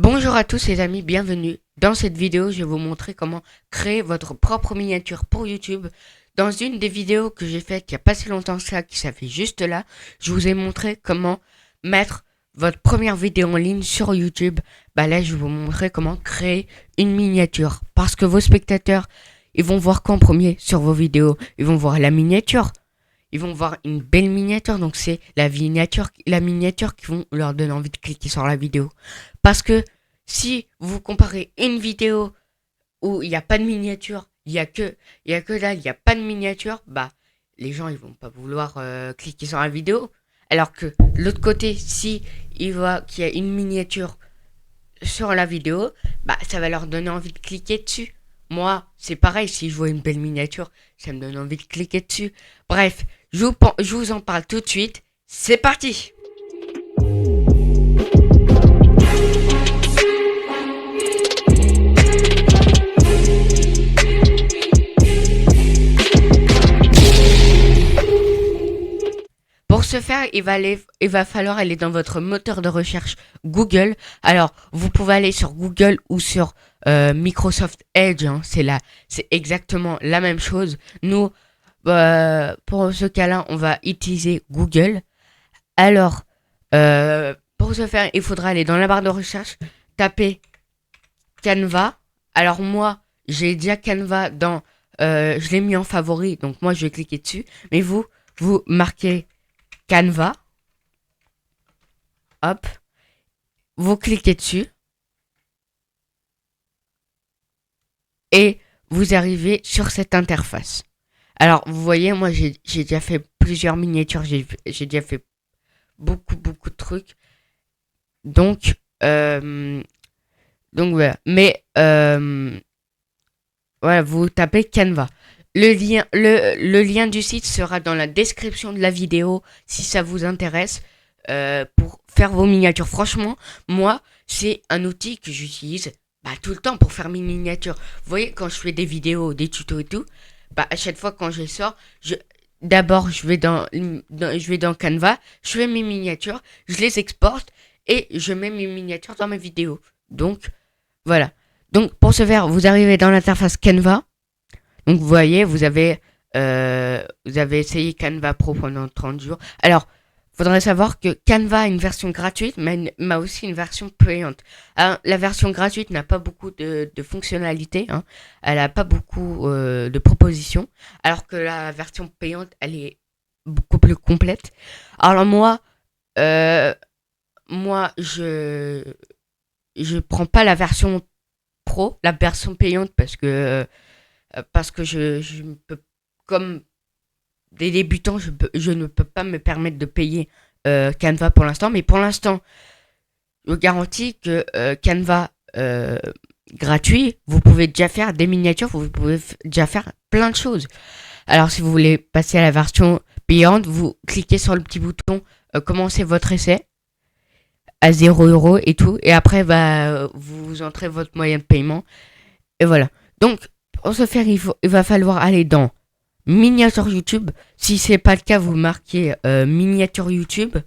Bonjour à tous les amis, bienvenue. Dans cette vidéo, je vais vous montrer comment créer votre propre miniature pour YouTube. Dans une des vidéos que j'ai faites il n'y a pas si longtemps que ça, qui s'affiche juste là, je vous ai montré comment mettre votre première vidéo en ligne sur YouTube. Là, je vais vous montrer comment créer une miniature. Parce que vos spectateurs, ils vont voir qu'en premier sur vos vidéos, ils vont voir la miniature. Ils vont voir une belle miniature, donc c'est la miniature qui vont leur donner envie de cliquer sur la vidéo. Parce que si vous comparez une vidéo où il n'y a pas de miniature, il y a que là, il n'y a pas de miniature, les gens ils vont pas vouloir cliquer sur la vidéo. Alors que l'autre côté, si il voit qu'il y a une miniature sur la vidéo, ça va leur donner envie de cliquer dessus. Moi, c'est pareil, si je vois une belle miniature, ça me donne envie de cliquer dessus. Bref, je vous en parle tout de suite. C'est parti! Pour ce faire, il va falloir aller dans votre moteur de recherche Google. Alors, vous pouvez aller sur Google ou sur Microsoft Edge. C'est exactement la même chose. Nous, pour ce cas-là, on va utiliser Google. Alors, pour ce faire, il faudra aller dans la barre de recherche, taper Canva. Alors moi, j'ai déjà Canva je l'ai mis en favori, donc moi je vais cliquer dessus. Mais vous marquez Canva, hop, vous cliquez dessus et vous arrivez sur cette interface. Alors vous voyez, moi j'ai déjà fait plusieurs miniatures, j'ai déjà fait beaucoup de trucs. Donc voilà. Mais voilà, vous tapez Canva. Le lien du site sera dans la description de la vidéo si ça vous intéresse pour faire vos miniatures. Franchement, moi, c'est un outil que j'utilise tout le temps pour faire mes miniatures. Vous voyez, quand je fais des vidéos, des tutos et tout, à chaque fois quand je les sors, d'abord je vais dans Canva, je fais mes miniatures, je les exporte et je mets mes miniatures dans mes vidéos. Donc, voilà. Donc, pour ce faire, vous arrivez dans l'interface Canva. Donc, vous voyez, vous avez essayé Canva Pro pendant 30 jours. Alors, faudrait savoir que Canva a une version gratuite, mais a aussi une version payante. Alors, la version gratuite n'a pas beaucoup de fonctionnalités. Elle n'a pas beaucoup de propositions. Alors que la version payante, elle est beaucoup plus complète. Alors, moi, je prends pas la version pro, la version payante parce que je peux, comme des débutants, je ne peux pas me permettre de payer Canva pour l'instant. Mais pour l'instant, je vous garantis que Canva gratuit, vous pouvez déjà faire des miniatures, vous pouvez déjà faire plein de choses. Alors si vous voulez passer à la version payante, vous cliquez sur le petit bouton commencer votre essai à 0 € et tout. Et après, vous entrez votre moyen de paiement. Et voilà. Donc, pour ce faire, il va falloir aller dans miniature YouTube. Si c'est pas le cas, vous marquez miniature YouTube.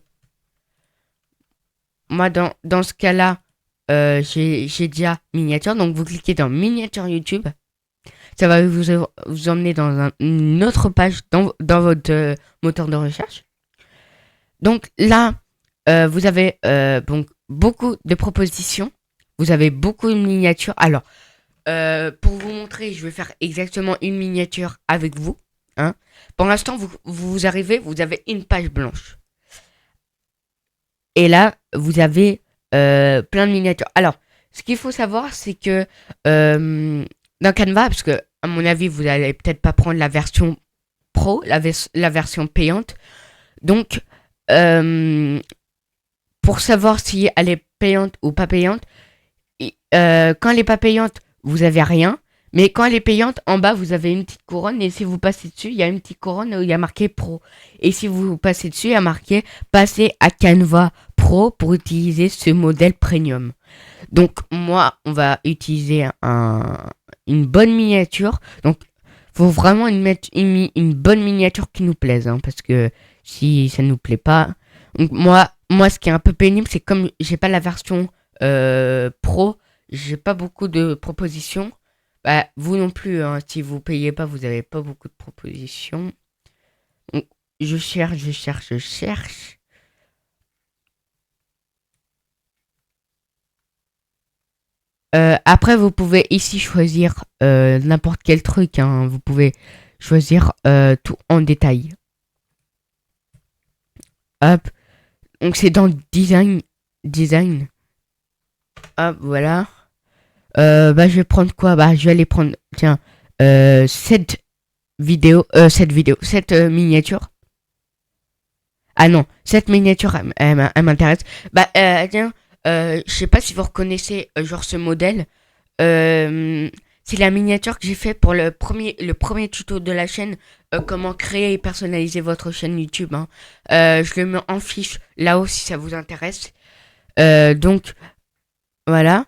Moi, dans ce cas-là, j'ai déjà miniature. Donc, vous cliquez dans miniature YouTube. Ça va vous emmener dans une autre page dans votre moteur de recherche. Donc là, vous avez donc beaucoup de propositions. Vous avez beaucoup de miniatures. Alors, pour vous montrer, je vais faire exactement une miniature avec vous. Pour l'instant, vous arrivez, vous avez une page blanche. Et là, vous avez plein de miniatures. Alors, ce qu'il faut savoir, c'est que dans Canva, parce que à mon avis, vous allez peut-être pas prendre la version pro, la version payante. Donc, pour savoir si elle est payante ou pas payante, quand elle est pas payante, vous avez rien. Mais quand elle est payante, en bas, vous avez une petite couronne. Et si vous passez dessus, il y a une petite couronne où il y a marqué Pro. Et si vous passez dessus, il y a marqué Passer à Canva Pro pour utiliser ce modèle Premium. Donc, moi, on va utiliser une bonne miniature. Donc, faut vraiment une bonne miniature qui nous plaise. Parce que si ça ne nous plaît pas... Donc, moi, ce qui est un peu pénible, c'est comme j'ai pas la version pro pro, j'ai pas beaucoup de propositions. Bah, vous non plus, hein, si vous payez pas, vous avez pas beaucoup de propositions. Donc, je cherche, je cherche, je cherche. Après, vous pouvez ici choisir n'importe quel truc, hein. Vous pouvez choisir tout en détail. Hop. Donc, c'est dans design. Design. Hop, voilà. Bah, je vais prendre quoi? Bah, je vais aller prendre, tiens, cette miniature. Ah non, cette miniature, elle m'intéresse. Bah, tiens, je sais pas si vous reconnaissez, genre ce modèle. Euh, c'est la miniature que j'ai fait pour le premier tuto de la chaîne, comment créer et personnaliser votre chaîne YouTube, hein. Je le mets en fiche là-haut si ça vous intéresse. Donc, voilà.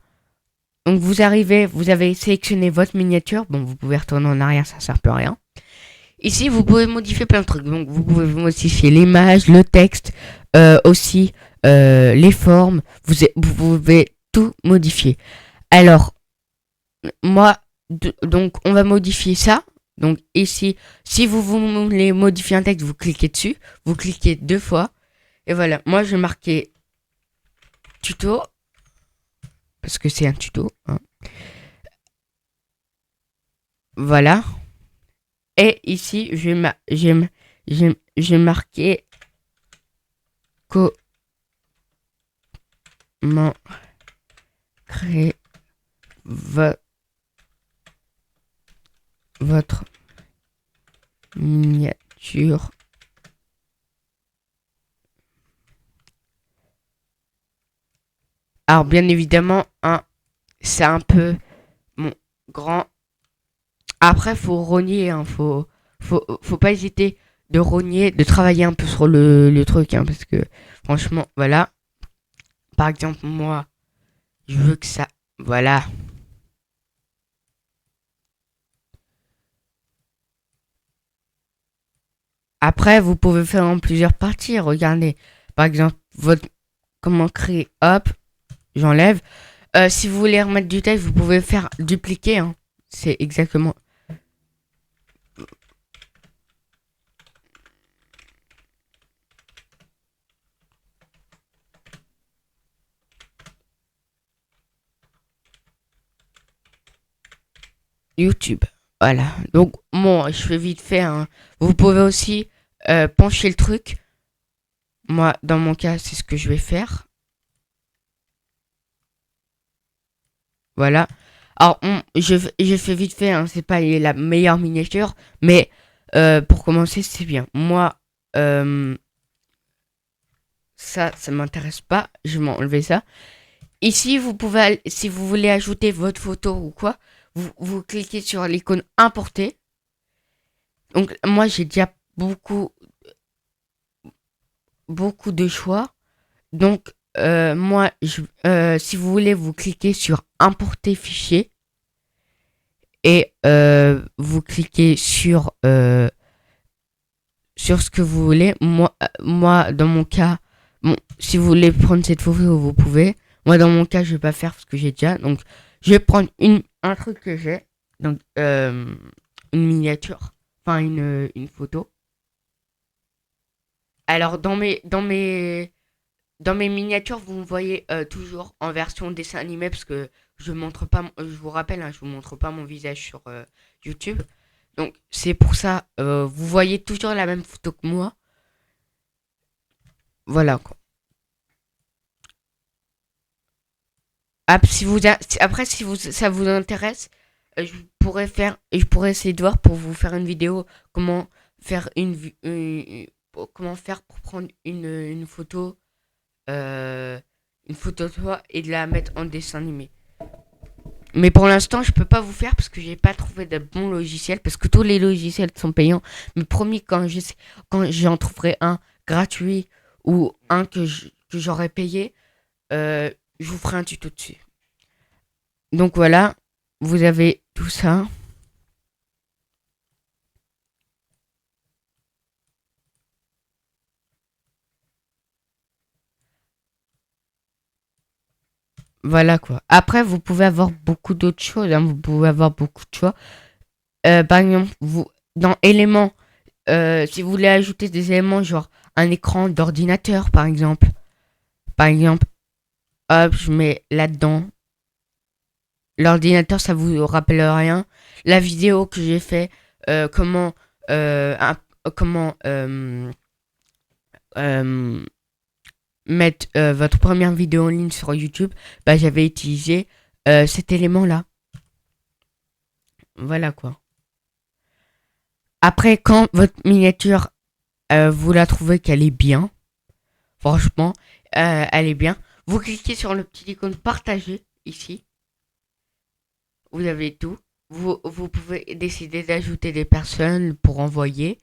Donc, vous arrivez, vous avez sélectionné votre miniature. Bon, vous pouvez retourner en arrière, ça sert plus à rien. Ici, vous pouvez modifier plein de trucs. Donc, vous pouvez modifier l'image, le texte, aussi les formes. Vous pouvez tout modifier. Alors, moi, donc, on va modifier ça. Donc, ici, si vous voulez modifier un texte, vous cliquez dessus. Vous cliquez 2 fois. Et voilà. Moi, je vais marquer tuto. Parce que c'est un tuto, hein. Voilà. Et ici, j'ai marqué comment créer votre miniature. Alors, bien évidemment, hein, c'est un peu grand. Après, faut rogner, hein, faut pas hésiter de rogner, de travailler un peu sur le truc, hein, parce que franchement, voilà. Par exemple, moi, je veux que ça, voilà. Après, vous pouvez faire en plusieurs parties. Regardez, par exemple, votre comment créer, hop, j'enlève. Si vous voulez remettre du texte, vous pouvez faire dupliquer, hein. C'est exactement YouTube. Voilà. Donc, bon, je fais vite fait, hein. Vous pouvez aussi pencher le truc. Moi, dans mon cas, c'est ce que je vais faire. Voilà. Alors, je fais vite fait, hein, c'est pas la meilleure miniature, mais pour commencer, c'est bien. Moi, euh, ça m'intéresse pas. Je vais m'enlever ça. Ici, vous pouvez, si vous voulez ajouter votre photo ou quoi, vous cliquez sur l'icône importer. Donc, moi, j'ai déjà beaucoup de choix. Donc, moi, si vous voulez, vous cliquez sur importer fichier et vous cliquez sur ce que vous voulez. Moi, dans mon cas, bon, si vous voulez prendre cette photo, vous pouvez. Moi, dans mon cas, je vais pas faire parce que j'ai déjà. Donc, je vais prendre un truc que j'ai. Donc, une miniature. Enfin, une photo. Alors, dans mes miniatures, vous me voyez toujours en version dessin animé parce que je montre pas, je vous rappelle, hein, je vous montre pas mon visage sur YouTube. Donc, c'est pour ça, vous voyez toujours la même photo que moi. Voilà quoi. Après, si ça vous intéresse, je pourrais essayer de voir pour vous faire une vidéo comment faire comment faire pour prendre euh, une photo de toi et de la mettre en dessin animé. Mais pour l'instant, je peux pas vous faire parce que j'ai pas trouvé de bon logiciel parce que tous les logiciels sont payants. Mais promis, quand j'en trouverai un gratuit ou un que j'aurais payé, je vous ferai un tuto dessus. Donc voilà, vous avez tout ça. Voilà quoi. Après, vous pouvez avoir beaucoup d'autres choses, hein. Vous pouvez avoir beaucoup de choix. Par exemple, dans éléments, si vous voulez ajouter des éléments genre un écran d'ordinateur, par exemple. Par exemple, hop, je mets là-dedans. L'ordinateur, ça vous rappelle rien. La vidéo que j'ai fait, comment, comment euh, mettre votre première vidéo en ligne sur YouTube, bah, j'avais utilisé cet élément-là. Voilà quoi. Après, quand votre miniature, vous la trouvez qu'elle est bien, franchement, elle est bien, vous cliquez sur le petit icône partager ici. Vous avez tout. Vous pouvez décider d'ajouter des personnes pour envoyer.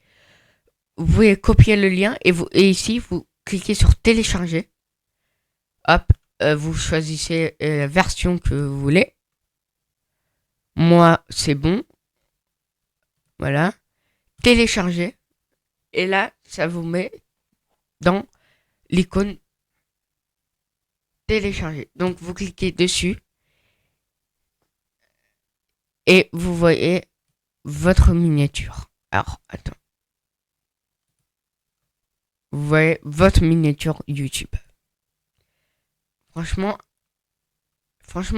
Vous pouvez copier le lien et ici, vous cliquez sur télécharger. Hop, vous choisissez la version que vous voulez. Moi, c'est bon. Voilà. Télécharger. Et là, ça vous met dans l'icône télécharger. Donc, vous cliquez dessus. Et vous voyez votre miniature. Alors, attends. Vous voyez votre miniature YouTube. Franchement,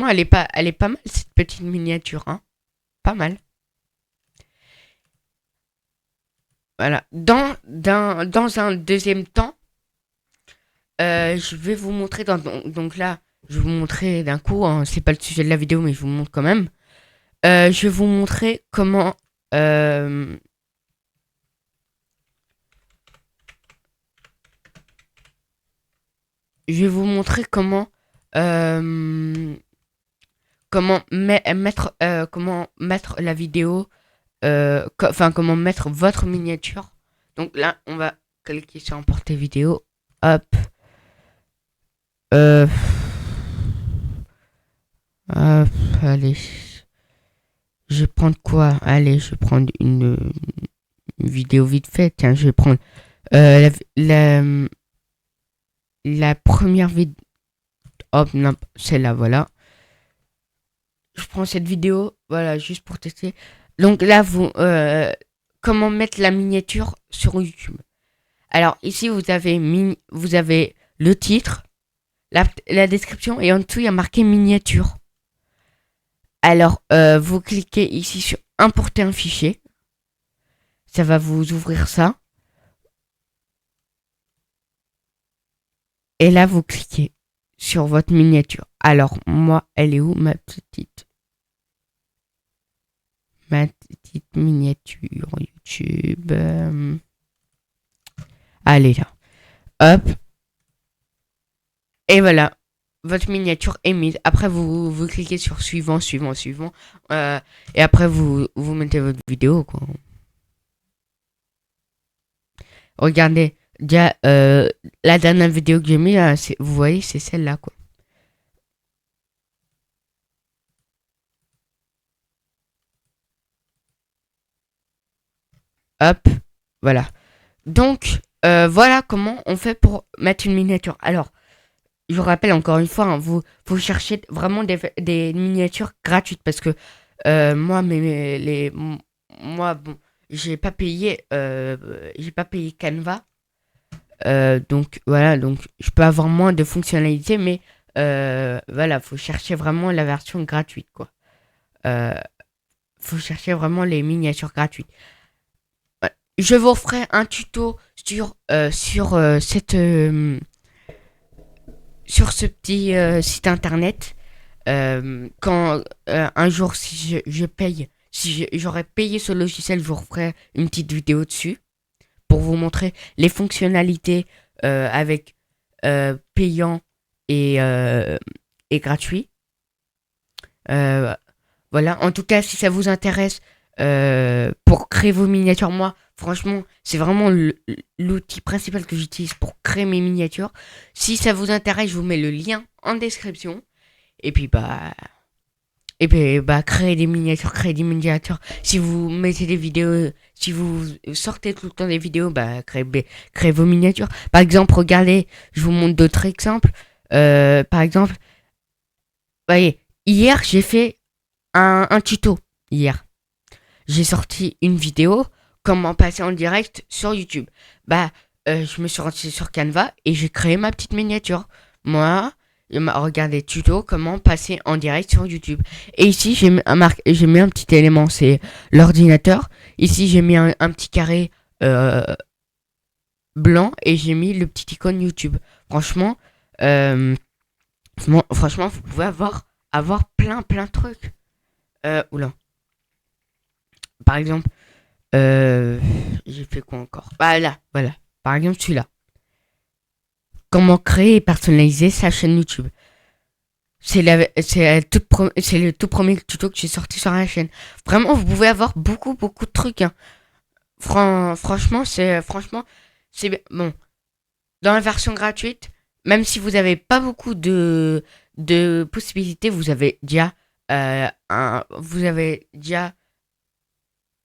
elle est pas mal cette petite miniature, hein. Pas mal. Voilà. Dans un deuxième temps, je vais vous montrer donc là, je vais vous montrer d'un coup, hein, c'est pas le sujet de la vidéo, mais je vous montre quand même. Je vais vous montrer comment je vais vous montrer comment mettre la vidéo, enfin comment mettre votre miniature. Donc là, on va cliquer sur emporter vidéo. Hop. Euh, Hop, allez. Je vais prendre quoi? Allez, je vais prendre une vidéo vite fait. Tiens, je vais prendre la première vidéo. Hop, non, celle-là, voilà. Je prends cette vidéo, voilà, juste pour tester. Donc là, comment mettre la miniature sur YouTube. Alors ici, vous avez le titre, la description et en dessous, il y a marqué miniature. Alors, vous cliquez ici sur importer un fichier. Ça va vous ouvrir ça. Et là, vous cliquez sur votre miniature. Alors, moi, elle est où ma petite miniature YouTube. Allez là. Hop. Et voilà. Votre miniature est mise. Après, vous cliquez sur suivant, suivant, suivant. Et après, vous mettez votre vidéo, quoi. Regardez. Déjà, la dernière vidéo que j'ai mis, là, vous voyez, c'est celle-là, quoi. Hop. Voilà. Donc, voilà comment on fait pour mettre une miniature. Alors, je vous rappelle encore une fois, hein, vous cherchez vraiment des miniatures gratuites parce que moi, bon, j'ai pas payé Canva. Donc voilà, donc je peux avoir moins de fonctionnalités, mais voilà, faut chercher vraiment la version gratuite, quoi. Euh, Faut chercher vraiment les miniatures gratuites. Je vous ferai un tuto sur ce petit site internet. Quand un jour, si je paye, si j'aurais payé ce logiciel, je vous referai une petite vidéo dessus pour vous montrer les fonctionnalités avec payant et gratuit. Voilà. En tout cas, si ça vous intéresse pour créer vos miniatures, moi, franchement, c'est vraiment l'outil principal que j'utilise pour créer mes miniatures. Si ça vous intéresse, je vous mets le lien en description. Et puis créer des miniatures, créer des miniatures. Si vous mettez des vidéos, si vous sortez tout le temps des vidéos, créez vos miniatures. Par exemple, regardez, je vous montre d'autres exemples. Par exemple, voyez, hier, j'ai fait un tuto. Hier, j'ai sorti une vidéo comment passer en direct sur YouTube. Je me suis rendu sur Canva et j'ai créé ma petite miniature. Moi, je m'a regardé tuto comment passer en direct sur YouTube. Et ici, j'ai mis un petit élément, c'est l'ordinateur. Ici, j'ai mis un petit carré euh, blanc et j'ai mis le petit icône YouTube. Franchement, franchement, vous pouvez avoir plein de trucs. Oula. Par exemple, j'ai fait quoi encore? Bah là, voilà. Par exemple, celui-là. Comment créer et personnaliser sa chaîne YouTube. C'est le tout premier tuto que j'ai sorti sur la chaîne. Vraiment, vous pouvez avoir beaucoup de trucs. Hein. Franchement, c'est bon. Dans la version gratuite, même si vous n'avez pas beaucoup de possibilités, vous avez déjà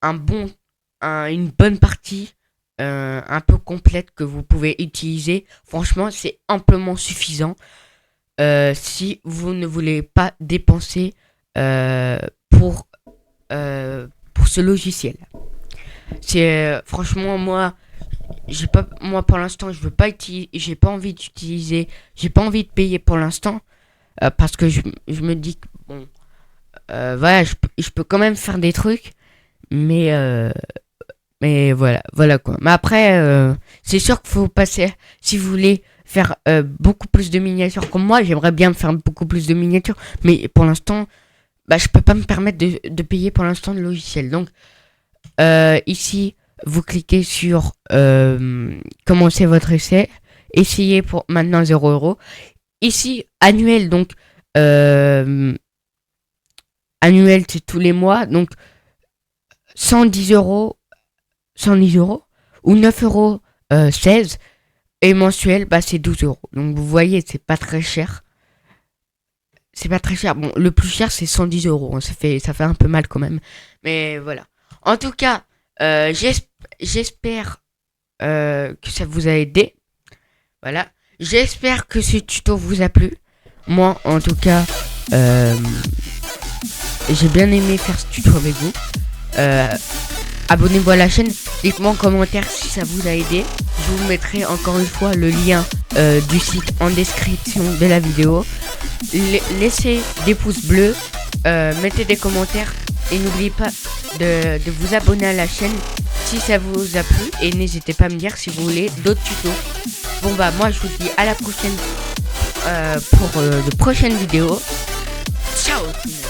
une bonne partie un peu complète que vous pouvez utiliser. Franchement, c'est amplement suffisant si vous ne voulez pas dépenser pour, pour ce logiciel. Franchement, moi pour l'instant, j'ai pas envie d'utiliser, j'ai pas envie de payer pour l'instant parce que je me dis que bon, voilà, je peux quand même faire des trucs, mais voilà quoi. Mais après, c'est sûr qu'il faut passer, si vous voulez faire beaucoup plus de miniatures comme moi, j'aimerais bien me faire beaucoup plus de miniatures, mais pour l'instant, je peux pas me permettre de payer pour l'instant le logiciel. Donc ici, vous cliquez sur commencer votre essai, essayez pour maintenant 0 €. Ici, annuel, donc annuel c'est tous les mois, donc 110 euros 110 € ou 9,16 € et mensuel c'est 12 €. Donc vous voyez, c'est pas très cher. C'est pas très cher. Bon, le plus cher c'est 110 €. Hein. Ça fait un peu mal quand même. Mais voilà. En tout cas, j'espère que ça vous a aidé. Voilà. J'espère que ce tuto vous a plu. Moi, en tout cas, j'ai bien aimé faire ce tuto avec vous. Abonnez-vous à la chaîne, dites-moi en commentaire si ça vous a aidé. Je vous mettrai encore une fois le lien du site en description de la vidéo. Laissez des pouces bleus, mettez des commentaires et n'oubliez pas de vous abonner à la chaîne si ça vous a plu. Et n'hésitez pas à me dire si vous voulez d'autres tutos. Bon moi je vous dis à la prochaine pour de prochaines vidéos. Ciao tout le monde.